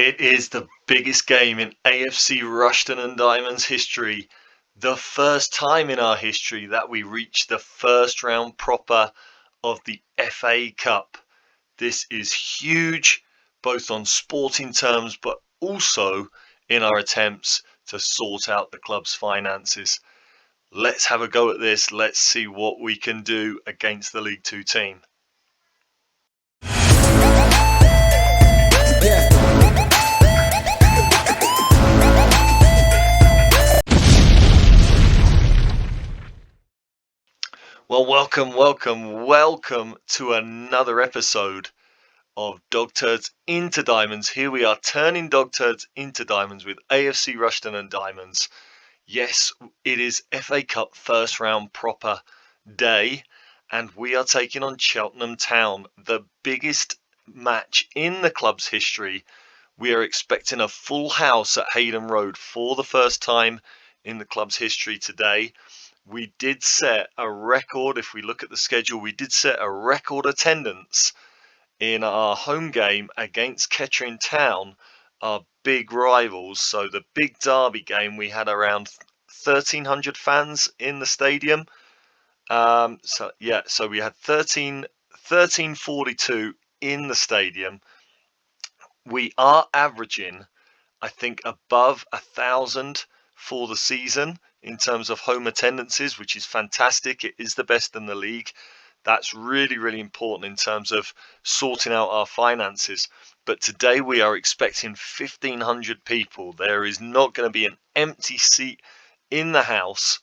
It is the biggest game in AFC Rushton and Diamonds history. The first time in our history that we reached the first round proper of the FA Cup. This is huge, both on sporting terms, but also in our attempts to sort out the club's finances. Let's have a go at this. Let's see what we can do against the League Two team. Well, welcome to another episode of Dog Turds into Diamonds. Here we are turning Dog Turds into Diamonds with AFC Rushton and Diamonds. Yes, it is FA Cup first round proper day, and we are taking on Cheltenham Town, the biggest match in the club's history. We are expecting a full house at Hayden Road for the first time in the club's history today. We did set a record. If we look at the schedule, we did set a record attendance in our home game against Cheltenham Town, our big rivals. So the big derby game, we had around 1,300 fans in the stadium. So we had 1342 in the stadium. We are averaging, I think, above 1,000 for the season in terms of home attendances, which is fantastic. It is the best in the league. That's really, really important in terms of sorting out our finances. But today we are expecting 1,500 people. There is not going to be an empty seat in the house.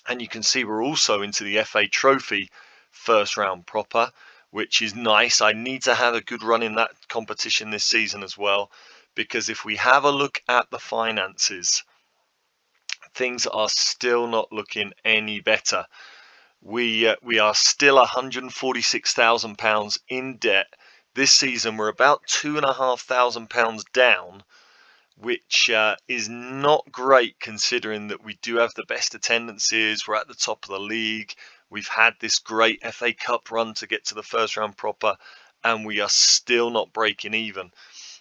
And you can see we're also into the FA Trophy first round proper, which is nice. I need to have a good run in that competition this season as well, because if we have a look at the finances, things are still not looking any better. We are still £146,000 in debt. This season we're about £2,500 down, which is not great considering that we do have the best attendances. We're at the top of the league. We've had this great FA Cup run to get to the first round proper, and we are still not breaking even.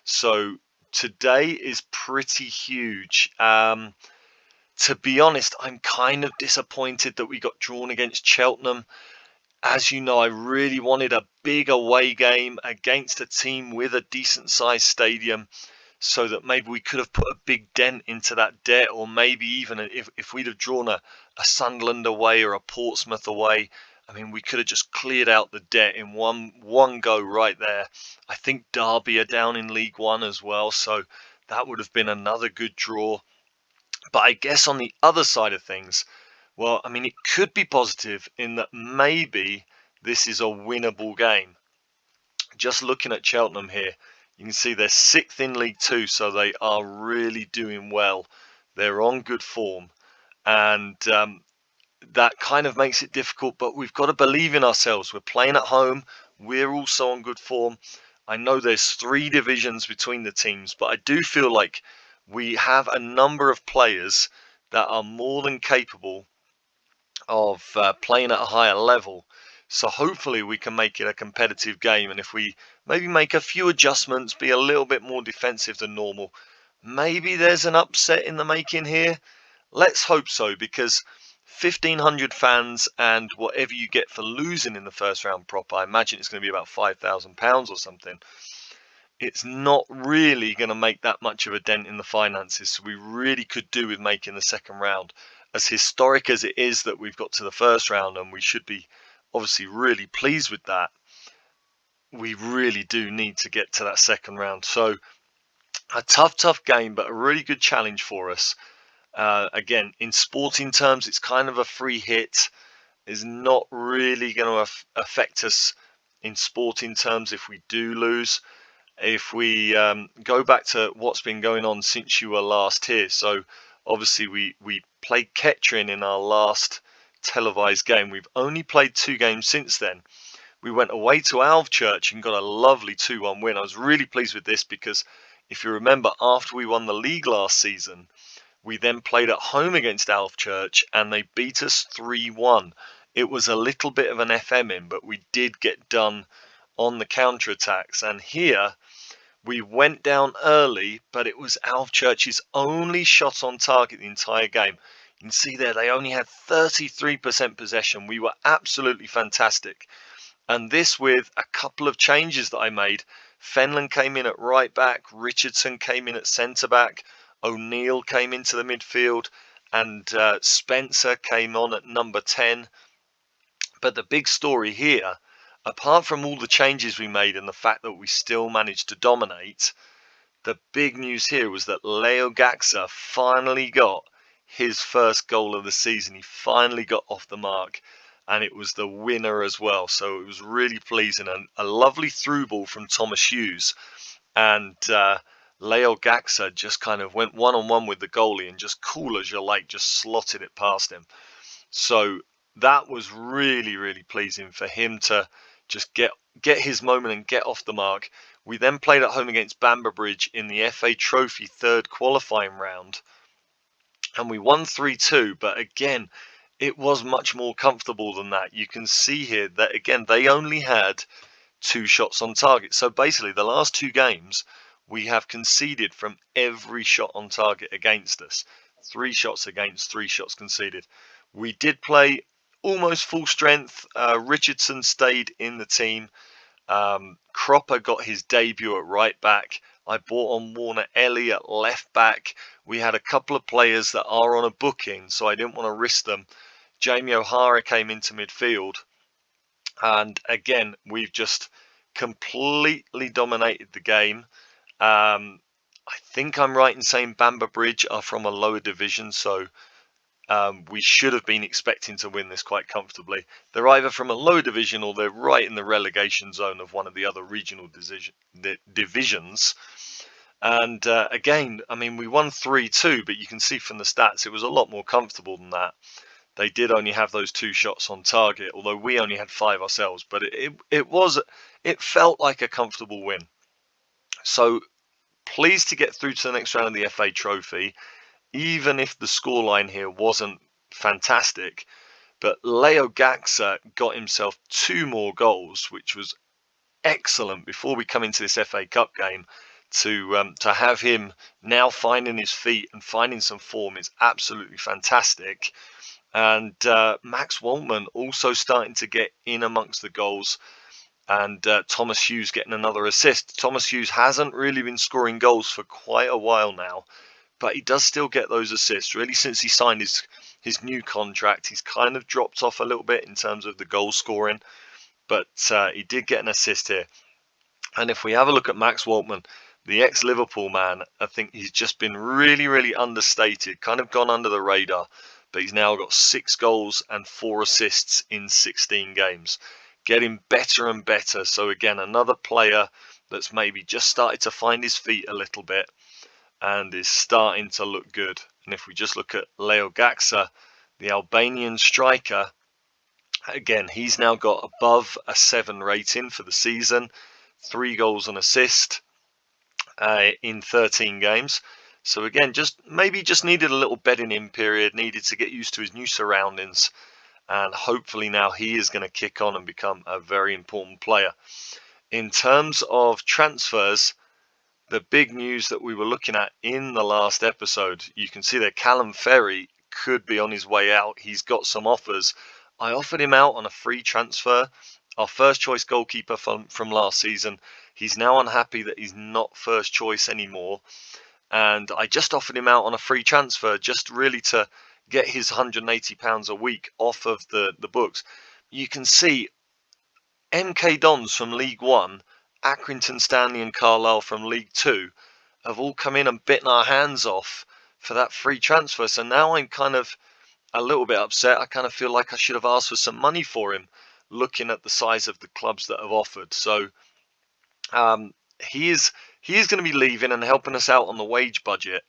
So today is pretty huge. To be honest, I'm kind of disappointed that we got drawn against Cheltenham. As you know, I really wanted a big away game against a team with a decent sized stadium, so that maybe we could have put a big dent into that debt, or maybe even if we'd have drawn a Sunderland away or a Portsmouth away, I mean, we could have just cleared out the debt in one go right there. I think Derby are down in League One as well, so that would have been another good draw. But I guess on the other side of things, well, I mean, it could be positive in that maybe this is a winnable game. Just looking at Cheltenham here, you can see they're 6th in League Two, so they are really doing well. They're on good form, and that kind of makes it difficult, but we've got to believe in ourselves. We're playing at home. We're also on good form. I know there's 3 divisions between the teams, but I do feel like we have a number of players that are more than capable of playing at a higher level. So hopefully we can make it a competitive game. And if we maybe make a few adjustments, be a little bit more defensive than normal, maybe there's an upset in the making here. Let's hope so, because 1,500 fans and whatever you get for losing in the first round proper, I imagine it's going to be about £5,000 or something. It's not really going to make that much of a dent in the finances, so we really could do with making the second round. As historic as it is that we've got to the first round, and we should be obviously really pleased with that, we really do need to get to that second round. So a tough game, but a really good challenge for us. Again, in sporting terms, it's kind of a free hit. Is not really going to affect us in sporting terms if we do lose. If we go back to what's been going on since you were last here, so obviously we played Kettering in our last televised game. We've only played 2 games since then. We went away to Alvechurch and got a lovely 2-1 win. I was really pleased with this because if you remember, after we won the league last season, we then played at home against Alvechurch and they beat us 3-1. It was a little bit of an FM in, but we did get done on the counter-attacks. And here We went down early, but it was Alvechurch's only shot on target the entire game. You can see there they only had 33% possession. We were absolutely fantastic. And this with a couple of changes that I made. Fenlon came in at right back, Richardson came in at centre back, O'Neill came into the midfield, and Spencer came on at number 10. But the big story here, apart from all the changes we made and the fact that we still managed to dominate, the big news here was that Leo Gaxa finally got his first goal of the season. He finally got off the mark, and it was the winner as well. So it was really pleasing, and a lovely through ball from Thomas Hughes. And Leo Gaxa just kind of went one-on-one with the goalie and just cool as you like, just slotted it past him. So that was really, really pleasing for him to just get his moment and get off the mark. We then played at home against Bamber Bridge in the FA Trophy third qualifying round, and we won 3-2, but again, it was much more comfortable than that. You can see here that, again, they only had 2 shots on target. So basically, the last 2 games, we have conceded from every shot on target against us. 3 shots against, 3 shots conceded. We did play almost full strength. Richardson stayed in the team. Cropper got his debut at right back. I bought on Warner Ellie at left back. We had a couple of players that are on a booking, so I didn't want to risk them. Jamie O'Hara came into midfield. And again, we've just completely dominated the game. I think I'm right in saying Bamber Bridge are from a lower division, so we should have been expecting to win this quite comfortably. They're either from a lower division or they're right in the relegation zone of one of the other regional divisions. And again, I mean, we won 3-2, but you can see from the stats it was a lot more comfortable than that. They did only have those 2 shots on target, although we only had 5 ourselves. But it felt like a comfortable win. So pleased to get through to the next round of the FA Trophy, even if the scoreline here wasn't fantastic. But Leo Gaxa got himself 2 more goals, which was excellent before we come into this FA Cup game. To have him now finding his feet and finding some form is absolutely fantastic. And Max Waltman also starting to get in amongst the goals, and Thomas Hughes getting another assist. Thomas Hughes hasn't really been scoring goals for quite a while now, but he does still get those assists. Really, since he signed his new contract, he's kind of dropped off a little bit in terms of the goal scoring, but he did get an assist here. And if we have a look at Max Waltman, the ex-Liverpool man, I think he's just been really, really understated, kind of gone under the radar. But he's now got 6 goals and 4 assists in 16 games. Getting better and better. So again, another player that's maybe just started to find his feet a little bit and is starting to look good. And if we just look at Leo Gaxa, the Albanian striker, again, he's now got above a 7 rating for the season. 3 goals and assist in 13 games. So again, just needed a little bedding in period, needed to get used to his new surroundings, and hopefully now he is going to kick on and become a very important player. In terms of transfers, the big news that we were looking at in the last episode, you can see that Callum Ferry could be on his way out. He's got some offers. I offered him out on a free transfer. Our first choice goalkeeper from last season. He's now unhappy that he's not first choice anymore. And I just offered him out on a free transfer, just really to get his £180 a week off of the books. You can see MK Dons from League One, Accrington Stanley and Carlisle from League Two have all come in and bitten our hands off for that free transfer. So now I'm kind of a little bit upset. I kind of feel like I should have asked for some money for him, looking at the size of the clubs that have offered. So he is going to be leaving and helping us out on the wage budget.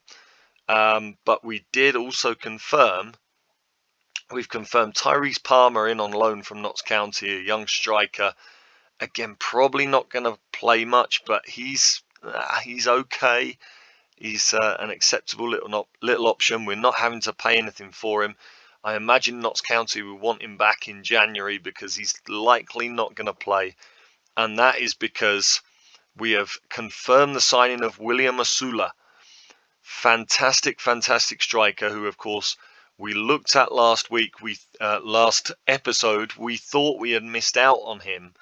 But we did also we've confirmed Tyrese Palmer in on loan from Notts County, a young striker. Again, probably not going to play much, but he's okay. He's an acceptable little option. We're not having to pay anything for him. I imagine Notts County will want him back in January because he's likely not going to play. And that is because we have confirmed the signing of William Asula. Fantastic striker who, of course, we looked at last week. Last episode, we thought we had missed out on him.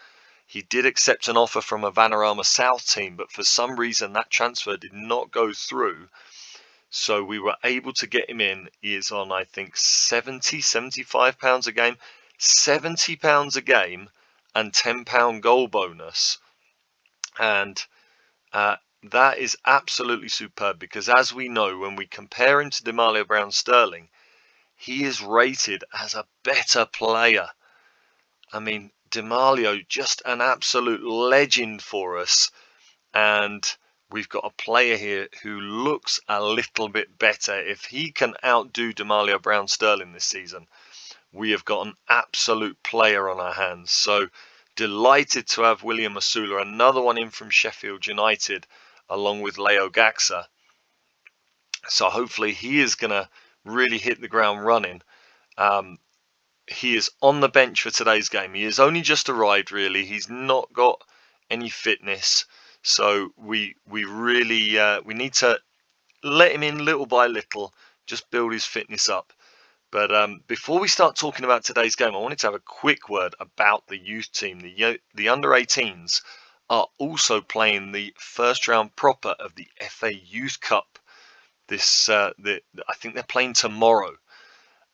He did accept an offer from a Vanarama South team, but for some reason that transfer did not go through. So we were able to get him in. He is on, I think, £75 a game. £70 a game and £10 goal bonus. And that is absolutely superb, because as we know, when we compare him to Demalia Brown-Sterling, he is rated as a better player. I mean, Demalio, just an absolute legend for us. And we've got a player here who looks a little bit better. If he can outdo Demalia Brown-Sterling this season, we have got an absolute player on our hands. So delighted to have William Asula, another one in from Sheffield United, along with Leo Gaxa. So hopefully he is going to really hit the ground running. He is on the bench for today's game. He has only just arrived, really. He's not got any fitness. So we really we need to let him in little by little, just build his fitness up. But before we start talking about today's game, I wanted to have a quick word about the youth team. The under-18s are also playing the first round proper of the FA Youth Cup. I think they're playing tomorrow.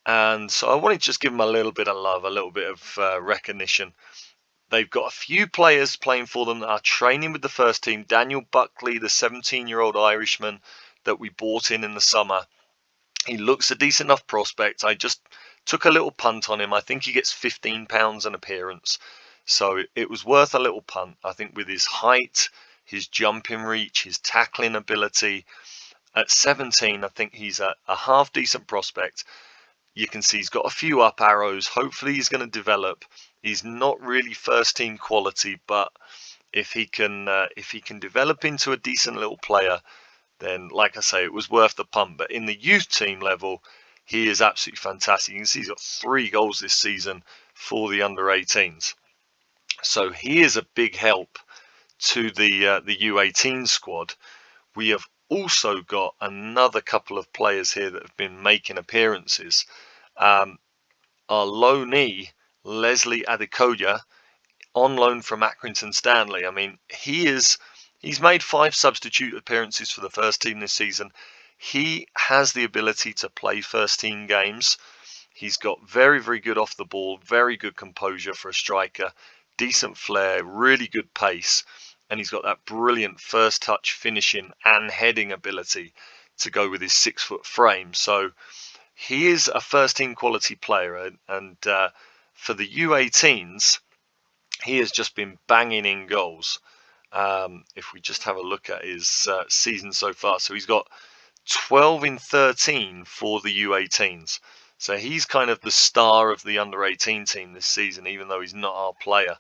And so I wanted to just give them a little bit of love, a little bit of recognition. They've got a few players playing for them that are training with the first team. Daniel Buckley, the 17-year-old Irishman that we bought in the summer. He looks a decent enough prospect. I just took a little punt on him. I think he gets £15 an appearance. So it was worth a little punt. I think with his height, his jumping reach, his tackling ability. At 17, I think he's a half decent prospect. You can see he's got a few up arrows. Hopefully he's going to develop. He's not really first team quality, but if he can develop into a decent little player, then, like I say, it was worth the punt. But in the youth team level, he is absolutely fantastic. You can see he's got 3 goals this season for the under-18s. So he is a big help to the U18 squad. We have also got another couple of players here that have been making appearances. Our loanee, Leslie Adekoya, on loan from Accrington Stanley. I mean, he's made 5 substitute appearances for the first team this season. He has the ability to play first team games. He's got very good off the ball, very good composure for a striker, decent flair, really good pace. And he's got that brilliant first touch finishing and heading ability to go with his 6-foot frame. So he is a first team quality player. And for the U18s, he has just been banging in goals. If we just have a look at his season so far. So he's got 12 in 13 for the U18s. So he's kind of the star of the under-18 team this season, even though he's not our player.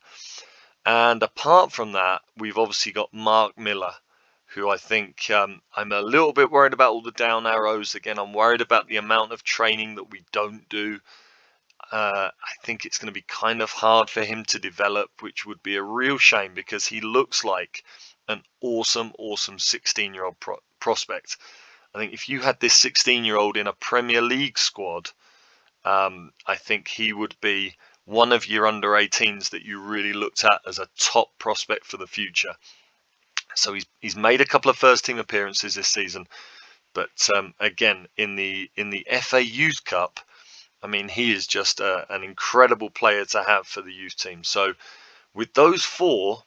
And apart from that, we've obviously got Mark Miller, who I think I'm a little bit worried about all the down arrows. Again, I'm worried about the amount of training that we don't do. I think it's going to be kind of hard for him to develop, which would be a real shame, because he looks like an awesome 16-year-old prospect. I think if you had this 16-year-old in a Premier League squad, I think he would be one of your under-18s that you really looked at as a top prospect for the future. So he's made a couple of first team appearances this season, but again in the FA Youth Cup, I mean, he is just an incredible player to have for the youth team. So with those 4,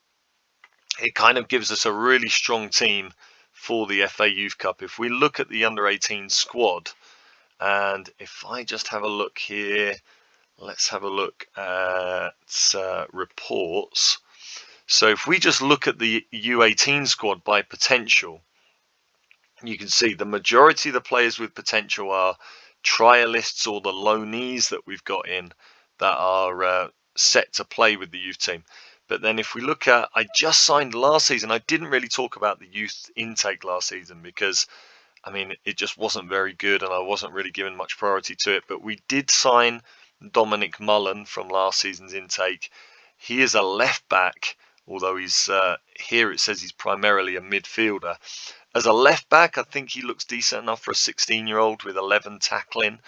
it kind of gives us a really strong team for the FA Youth Cup. If we look at the under-18 squad, and if I just have a look here, let's have a look at reports. So if we just look at the U18 squad by potential, you can see the majority of the players with potential are trialists or the loanees that we've got in that are set to play with the youth team. But then if we look at, I just signed last season. I didn't really talk about the youth intake last season because, I mean, it just wasn't very good and I wasn't really giving much priority to it. But we did sign Dominic Mullen from last season's intake. He is a left back although he's here it says he's primarily a midfielder. As a left back, I think he looks decent enough for a 16-year-old with 11 tackling.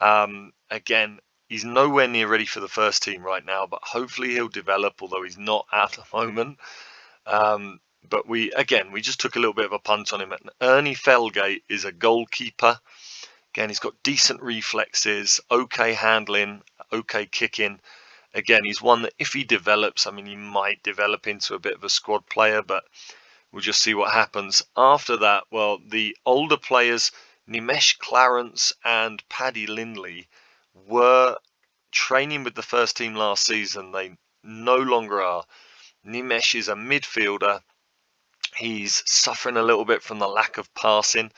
Again, he's nowhere near ready for the first team right now, but hopefully he'll develop, although he's not at the moment. But we just took a little bit of a punt on him. And Ernie Felgate is a goalkeeper. Again, he's got decent reflexes, okay handling, okay kicking. Again, he's one that if he develops, I mean, he might develop into a bit of a squad player, but we'll just see what happens. After that, well, the older players, Nimesh Clarence and Paddy Lindley, were training with the first team last season. They no longer are. Nimesh is a midfielder. He's suffering a little bit from the lack of passing,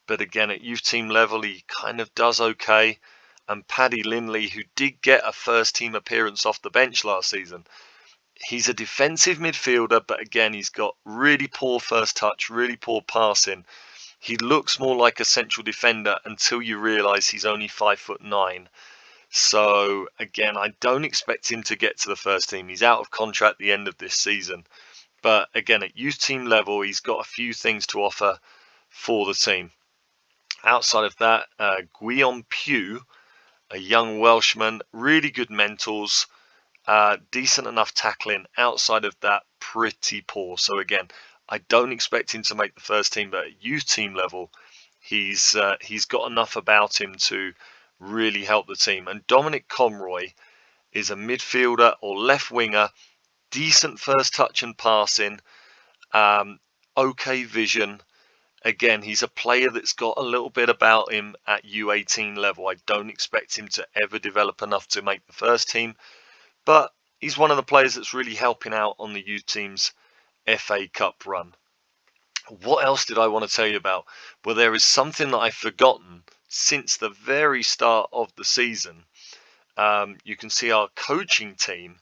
but again, at youth team level, he kind of does okay. And Paddy Lindley, who did get a first team appearance off the bench last season, he's a defensive midfielder, but again, he's got really poor first touch, really poor passing. He looks more like a central defender until you realise he's only 5'9". So again, I don't expect him to get to the first team. He's out of contract at the end of this season. But again, at youth team level, he's got a few things to offer for the team. Outside of that, Guillaume Pugh, a young Welshman, really good mentals, decent enough tackling. Outside of that, pretty poor. So again, I don't expect him to make the first team, but at youth team level, he's got enough about him to really help the team. And Dominic Conroy is a midfielder or left winger, decent first touch and passing, okay vision. Again, he's a player that's got a little bit about him at U18 level. I don't expect him to ever develop enough to make the first team, but he's one of the players that's really helping out on the youth team's FA Cup run. What else did I want to tell you about? Well, there is something that I've forgotten since the very start of the season. You can see our coaching team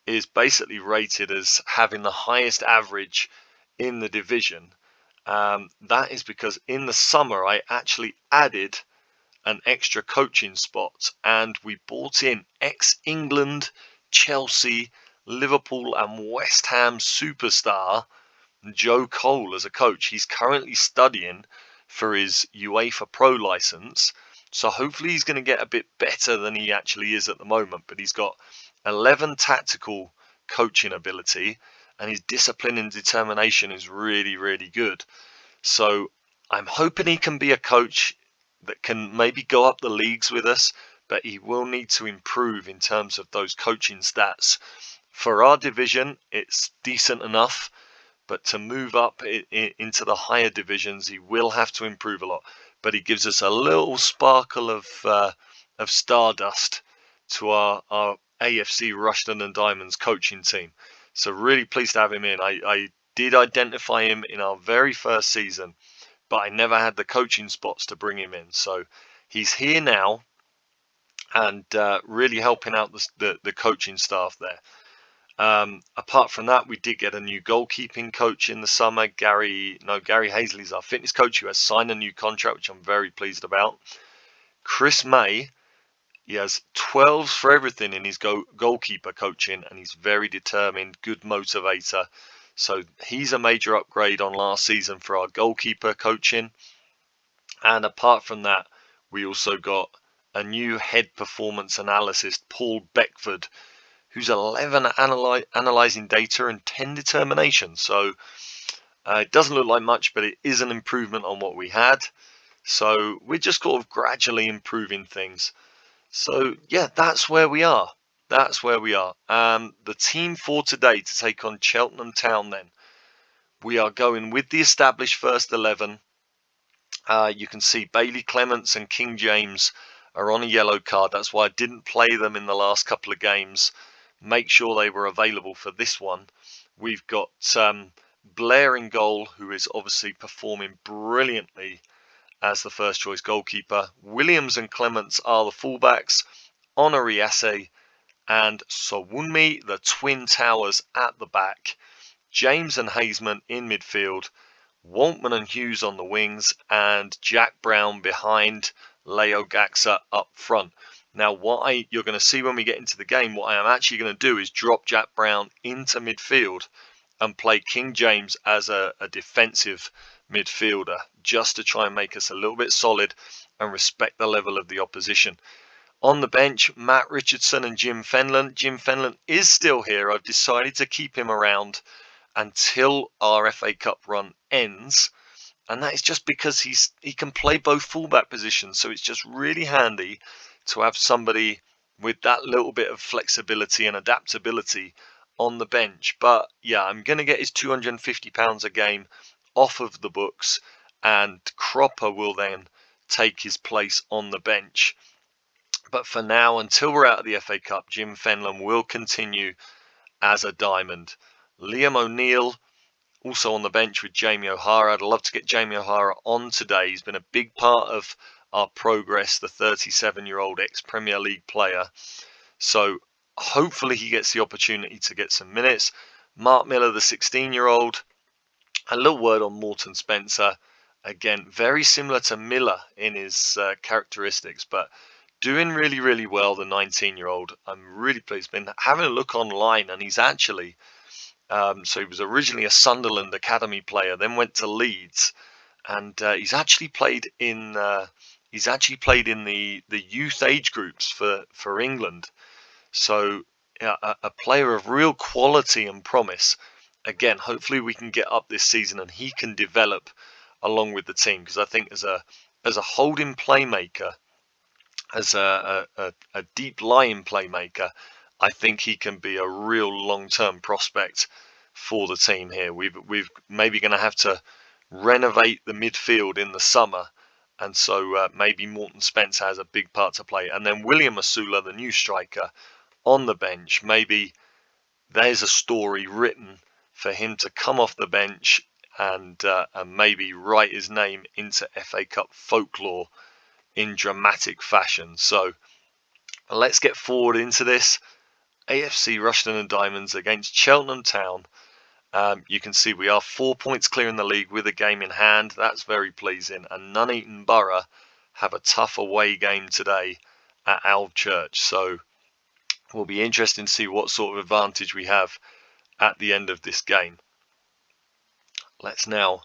is basically rated as having the highest average in the division. That is because in the summer I actually added an extra coaching spot, and we brought in ex-England, Chelsea, Liverpool and West Ham superstar Joe Cole as a coach. He's currently studying for his UEFA Pro license, so hopefully he's going to get a bit better than he actually is at the moment. But he's got 11 tactical coaching ability, and his discipline and determination is really, really good. So I'm hoping he can be a coach that can maybe go up the leagues with us, but he will need to improve in terms of those coaching stats. For our division, it's decent enough, but to move up into the higher divisions, he will have to improve a lot. But he gives us a little sparkle of stardust to our AFC Rushden and Diamonds coaching team. So really pleased to have him in. I did identify him in our very first season, but I never had the coaching spots to bring him in. So he's here now and really helping out the coaching staff there. Apart from that, we did get a new goalkeeping coach in the summer. Gary Hazley's our fitness coach, who has signed a new contract, which I'm very pleased about. Chris May, he has 12s for everything in his goalkeeper coaching, and he's very determined, good motivator. So he's a major upgrade on last season for our goalkeeper coaching. And apart from that, we also got a new head performance analyst, Paul Beckford, who's 11 analysing data and 10 determination. So it doesn't look like much, but it is an improvement on what we had. So we're just sort of gradually improving things. So yeah, that's where we are. That's where we are. The team for today to take on Cheltenham Town then. We are going with the established first 11. You can see Bailey Clements and King James are on a yellow card. That's why I didn't play them in the last couple of games. Make sure they were available for this one. We've got Blair in goal, who is obviously performing brilliantly as the first choice goalkeeper. Williams and Clements are the fullbacks. Honorary Ase and Sowunmi, the twin towers, at the back. James and Hazeman in midfield. Waltman and Hughes on the wings, and Jack Brown behind Leo Gaxa up front. Now, you're going to see when we get into the game, what I am actually going to do is drop Jack Brown into midfield and play King James as a defensive midfielder, just to try and make us a little bit solid and respect the level of the opposition. On the bench, Matt Richardson and Jim Fenlon. Jim Fenlon is still here. I've decided to keep him around until our FA Cup run ends, and that is just because he can play both fullback positions, so it's just really handy to have somebody with that little bit of flexibility and adaptability on the bench. But yeah, I'm going to get his £250 a game off of the books, and Cropper will then take his place on the bench. But for now, until we're out of the FA Cup, Jim Fenlon will continue as a diamond. Liam O'Neill also on the bench with Jamie O'Hara. I'd love to get Jamie O'Hara on today. He's been a big part of our progress, the 37-year-old ex-Premier League player. So hopefully he gets the opportunity to get some minutes. Mark Miller, the 16-year-old. A little word on Morton Spencer. Again, very similar to Miller in his characteristics, but doing really, really well, the 19-year-old. I'm really pleased. Been having a look online, and he's actually, so he was originally a Sunderland Academy player, then went to Leeds, and he's actually played in the youth age groups for England. So yeah, a player of real quality and promise. Again, hopefully we can get up this season and he can develop along with the team, because I think as a holding playmaker, as a deep lying playmaker, I think he can be a real long-term prospect for the team here. We've maybe going to have to renovate the midfield in the summer, and so maybe Morton Spence has a big part to play. And then William Asula, the new striker, on the bench. Maybe there's a story written for him to come off the bench and maybe write his name into FA Cup folklore in dramatic fashion. So let's get forward into this. AFC Rushden and Diamonds against Cheltenham Town. You can see we are 4 points clear in the league with a game in hand. That's very pleasing. And Nuneaton Borough have a tough away game today at Alvechurch. So will be interesting to see what sort of advantage we have at the end of this game. Let's now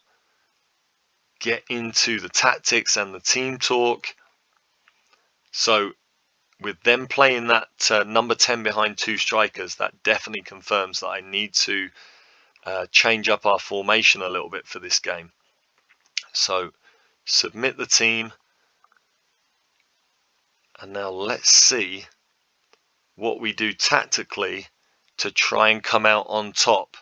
get into the tactics and the team talk. So with them playing that number 10 behind two strikers, that definitely confirms that I need to change up our formation a little bit for this game. So submit the team, and now let's see what we do tactically to try and come out on top.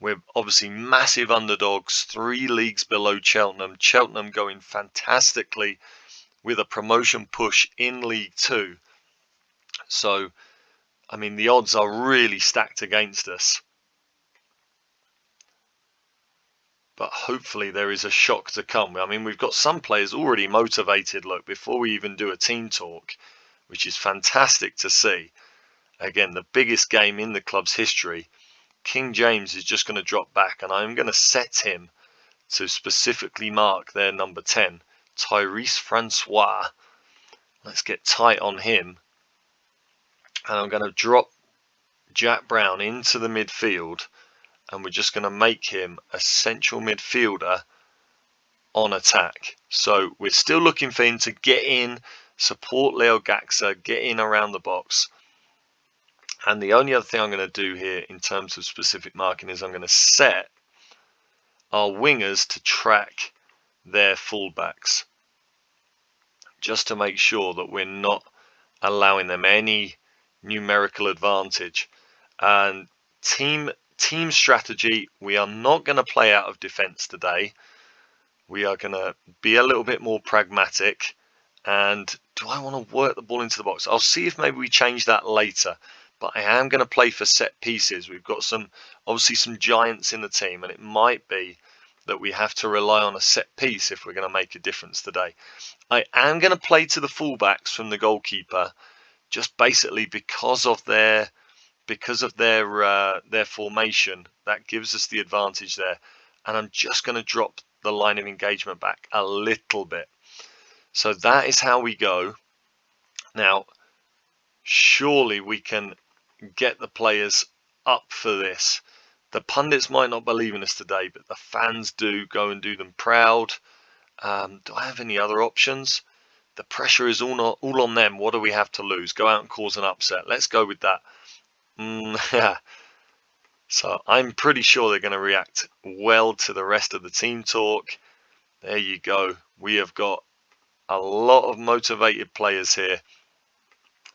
We're obviously massive underdogs, 3 leagues below Cheltenham. Cheltenham going fantastically with a promotion push in League 2. So, I mean, the odds are really stacked against us. But hopefully there is a shock to come. I mean, we've got some players already motivated, look, before we even do a team talk, which is fantastic to see. Again, the biggest game in the club's history. King James is just going to drop back, and I'm going to set him to specifically mark their number 10, Tyrese Francois. Let's get tight on him. And I'm going to drop Jack Brown into the midfield, and we're just going to make him a central midfielder on attack. So we're still looking for him to get in, support Leo Gaxa, get in around the box. And the only other thing I'm going to do here in terms of specific marking is I'm going to set our wingers to track their fullbacks, just to make sure that we're not allowing them any numerical advantage. And team strategy, we are not going to play out of defence today. We are going to be a little bit more pragmatic. And do I want to work the ball into the box? I'll see if maybe we change that later. But I am going to play for set pieces. We've got obviously some giants in the team, and it might be that we have to rely on a set piece if we're going to make a difference today. I am going to play to the fullbacks from the goalkeeper, just basically because of their formation. That gives us the advantage there. And I'm just going to drop the line of engagement back a little bit. So that is how we go. Now, Surely we can get the players up for this. The pundits might not believe in us today, but the fans do. Go and do them proud. Do I have any other options? The pressure is all on them. What do we have to lose? Go out and cause an upset. Let's go with that. Yeah. So I'm pretty sure they're going to react well to the rest of the team talk. There you go. We have got a lot of motivated players here.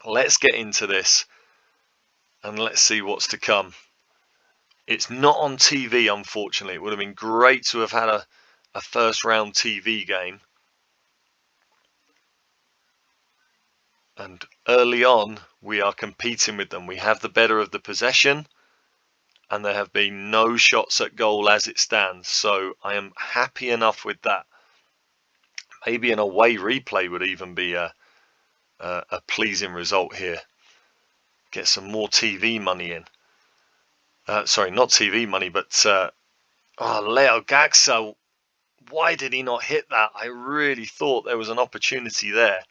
Let's get into this and let's see what's to come. It's not on TV, unfortunately. It would have been great to have had a first round TV game. And early on, we are competing with them. We have the better of the possession, and there have been no shots at goal as it stands. So I am happy enough with that. Maybe an away replay would even be a pleasing result here. Get some more TV money in. Sorry, not TV money, but Leo Gaxa. Why did he not hit that? I really thought there was an opportunity there.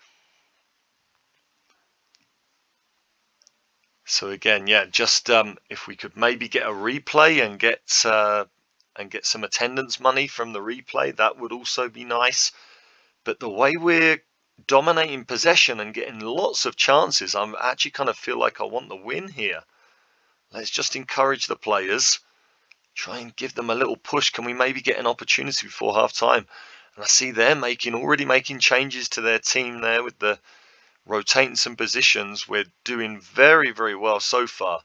So again, yeah, just if we could maybe get a replay and get some attendance money from the replay, that would also be nice. But the way we're dominating possession and getting lots of chances, I actually kind of feel like I want the win here. Let's just encourage the players, try and give them a little push. Can we maybe get an opportunity before half time? And I see they're already making changes to their team there with the rotating some positions. We're doing very, very well so far.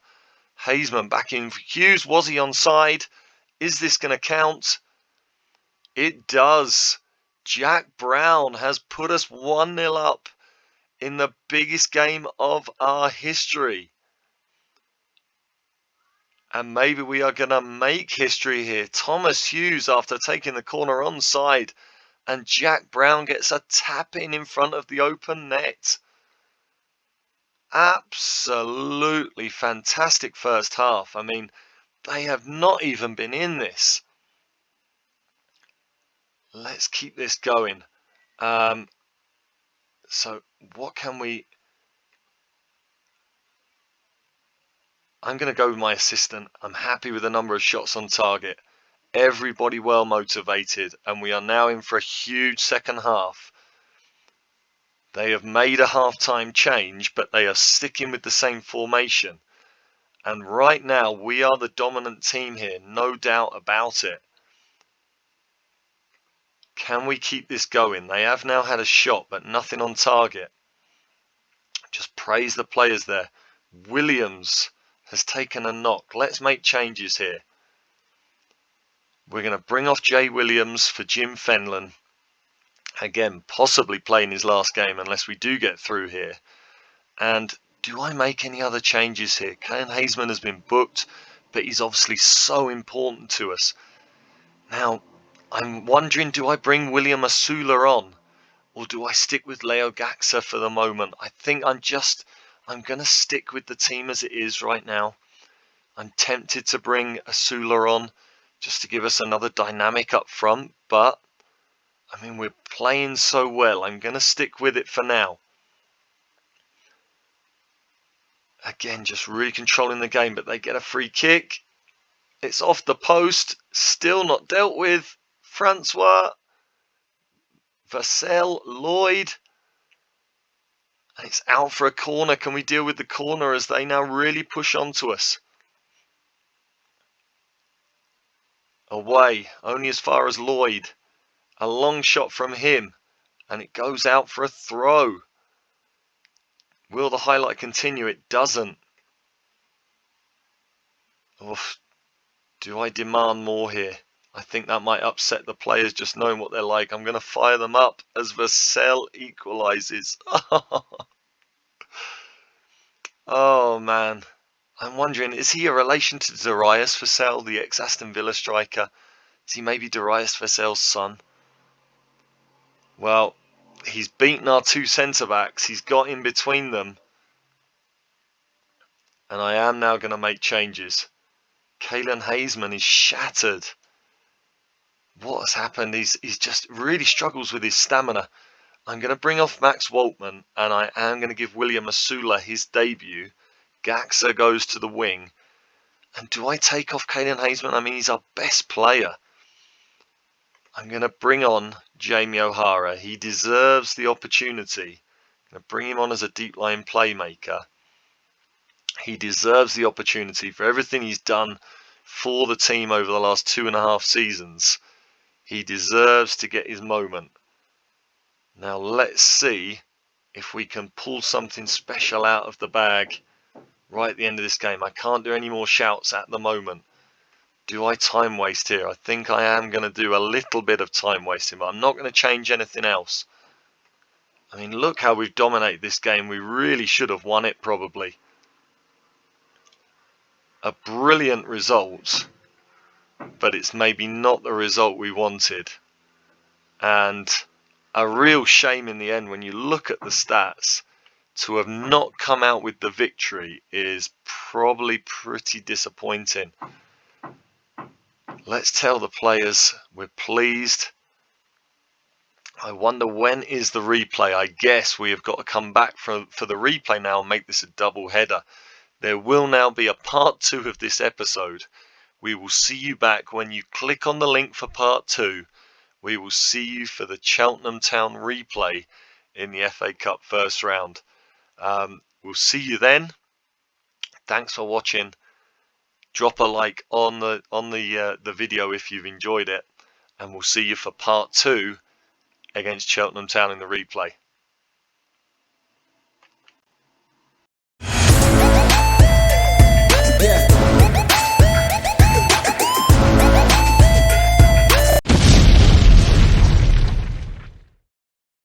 Hazeman back in for Hughes. Was he onside? Is this going to count? It does. Jack Brown has put us 1-0 up in the biggest game of our history. And maybe we are going to make history here. Thomas Hughes, after taking the corner onside, and Jack Brown gets a tap in front of the open net. Absolutely fantastic first half. I mean, they have not even been in this. Let's keep this going. So what can we... I'm going to go with my assistant. I'm happy with the number of shots on target. Everybody well motivated, and we are now in for a huge second half. They have made a half-time change, but they are sticking with the same formation. And right now, we are the dominant team here, no doubt about it. Can we keep this going? They have now had a shot, but nothing on target. Just praise the players there. Williams has taken a knock. Let's make changes here. We're going to bring off Jay Williams for Jim Fenlon. Again, possibly playing his last game unless we do get through here. And do I make any other changes here? Kane Hazeman has been booked, but he's obviously so important to us. Now, I'm wondering, do I bring William Asula on? Or do I stick with Leo Gaxa for the moment? I think I'm going to stick with the team as it is right now. I'm tempted to bring Asula on just to give us another dynamic up front, but I mean, we're playing so well. I'm going to stick with it for now. Again, just really controlling the game, but they get a free kick. It's off the post. Still not dealt with. Francois. Vassell. Lloyd. And it's out for a corner. Can we deal with the corner as they now really push onto us? Away. Only as far as Lloyd. A long shot from him. And it goes out for a throw. Will the highlight continue? It doesn't. Oof. Do I demand more here? I think that might upset the players just knowing what they're like. I'm going to fire them up as Vassell equalises. Oh, man. I'm wondering, is he a relation to Darius Vassell, the ex-Aston Villa striker? Is he maybe Darius Vassell's son? Well, he's beaten our two centre-backs. He's got in between them. And I am now going to make changes. Kalen Hazeman is shattered. What has happened? He's just really struggles with his stamina. I'm going to bring off Max Waltman, and I am going to give William Asula his debut. Gaxa goes to the wing. And do I take off Caden Hazeman? I mean, he's our best player. I'm going to bring on Jamie O'Hara. He deserves the opportunity. I'm going to bring him on as a deep line playmaker. He deserves the opportunity for everything he's done for the team over the last 2.5 seasons. He deserves to get his moment. Now let's see if we can pull something special out of the bag right at the end of this game. I can't do any more shouts at the moment. Do I time waste here? I think I am going to do a little bit of time wasting, but I'm not going to change anything else. I mean, look how we've dominated this game. We really should have won it, probably. A brilliant result, but it's maybe not the result we wanted. And a real shame in the end when you look at the stats. To have not come out with the victory is probably pretty disappointing. Let's tell the players we're pleased. I wonder when is the replay. I guess we have got to come back for the replay now and make this a double header. There will now be a part 2 of this episode. We will see you back when you click on the link for part 2. We will see you for the Cheltenham Town replay in the FA Cup first round. We'll see you then. Thanks for watching. Drop a like on the video if you've enjoyed it, and we'll see you for part 2 against Cheltenham Town in the replay.